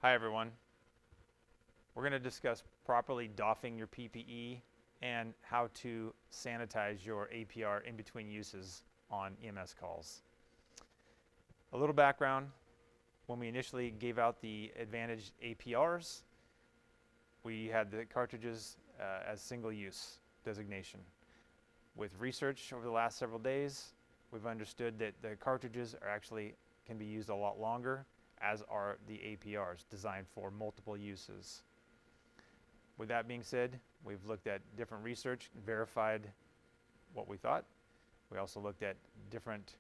Hi everyone. We're going to discuss properly doffing your PPE and how to sanitize your APR in between uses on EMS calls. A little background: when we initially gave out the advantaged APRs, we had the cartridges as single use designation. With research over the last several days, we've understood that the cartridges can be used a lot longer, as are the APRs, designed for multiple uses. With that being said, we've looked at different research and verified what we thought. We also looked at different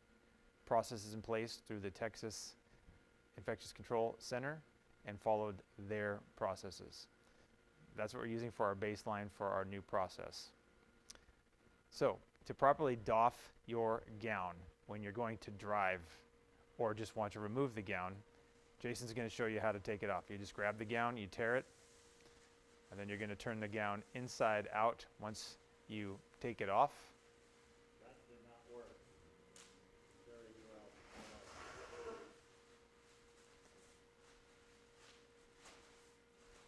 processes in place through the Texas Infectious Control Center and followed their processes. That's what we're using for our baseline for our new process. So, to properly doff your gown when you're going to drive or just want to remove the gown, Jason's going to show you how to take it off. You just grab the gown, you tear it, and then you're going to turn the gown inside out once you take it off. That did not work very well.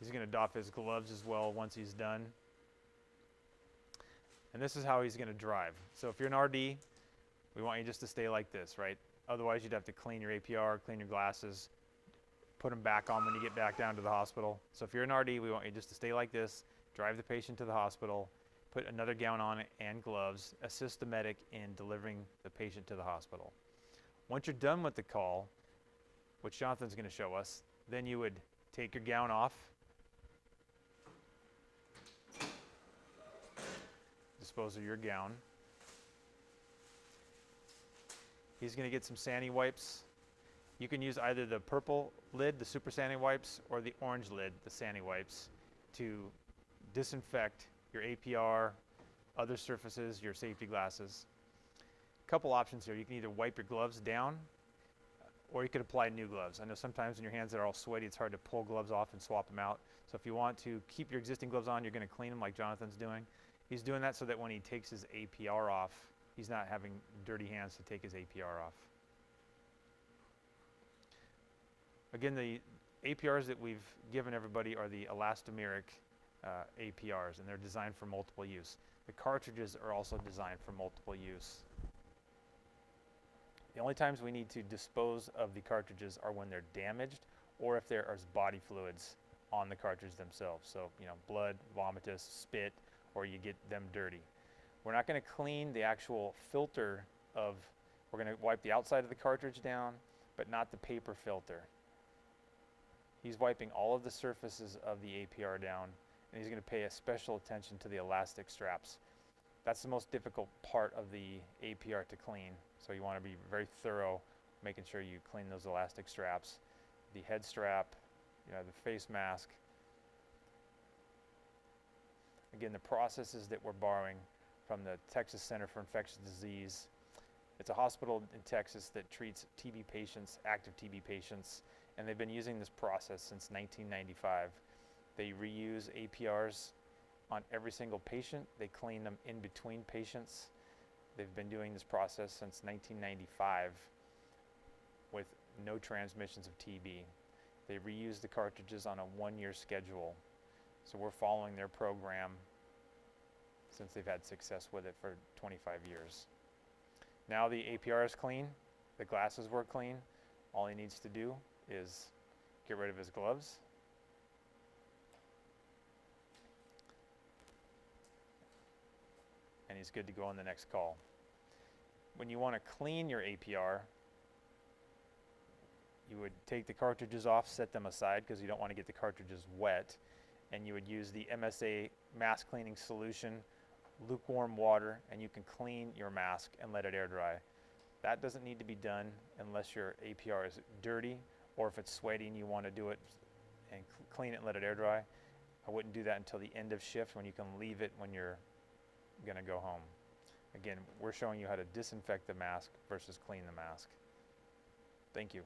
He's going to doff his gloves as well once he's done. And this is how he's going to drive. So if you're an RD, we want you just to stay like this, right? Otherwise, you'd have to clean your APR, clean your glasses, put them back on when you get back down to the hospital. So if you're an RD, we want you just to stay like this, drive the patient to the hospital, put another gown on and gloves, assist the medic in delivering the patient to the hospital. Once you're done with the call, which Jonathan's going to show us, then you would take your gown off, dispose of your gown. He's going to get some sani wipes. You can use either the purple lid, the super sani wipes, or the orange lid, the sani wipes, to disinfect your APR, other surfaces, your safety glasses. A couple options here. You can either wipe your gloves down, or you could apply new gloves. I know sometimes when your hands are all sweaty, it's hard to pull gloves off and swap them out. So if you want to keep your existing gloves on, you're going to clean them like Jonathan's doing. He's doing that so that when he takes his APR off, he's not having dirty hands to take his APR off. Again, the APRs that we've given everybody are the elastomeric APRs, and they're designed for multiple use. The cartridges are also designed for multiple use. The only times we need to dispose of the cartridges are when they're damaged or if there is body fluids on the cartridge themselves. So, blood, vomitus, spit, or you get them dirty. We're not going to clean the actual filter we're going to wipe the outside of the cartridge down, but not the paper filter. He's wiping all of the surfaces of the APR down, and he's going to pay a special attention to the elastic straps. That's the most difficult part of the APR to clean, so you want to be very thorough, making sure you clean those elastic straps, the head strap, the face mask. Again, the processes that we're borrowing from the Texas Center for Infectious Disease. It's a hospital in Texas that treats TB patients, active TB patients, and they've been using this process since 1995. They reuse APRs on every single patient. They clean them in between patients. They've been doing this process since 1995 with no transmissions of TB. They reuse the cartridges on a 1-year schedule. So we're following their program since they've had success with it for 25 years. Now the APR is clean, the glasses were clean. All he needs to do is get rid of his gloves. And he's good to go on the next call. When you want to clean your APR, you would take the cartridges off, set them aside because you don't want to get the cartridges wet, and you would use the MSA mask cleaning solution, lukewarm water, and you can clean your mask and let it air dry. That doesn't need to be done unless your APR is dirty or if it's sweaty and you want to do it and clean it and let it air dry. I wouldn't do that until the end of shift when you can leave it when you're going to go home. Again, we're showing you how to disinfect the mask versus clean the mask. Thank you.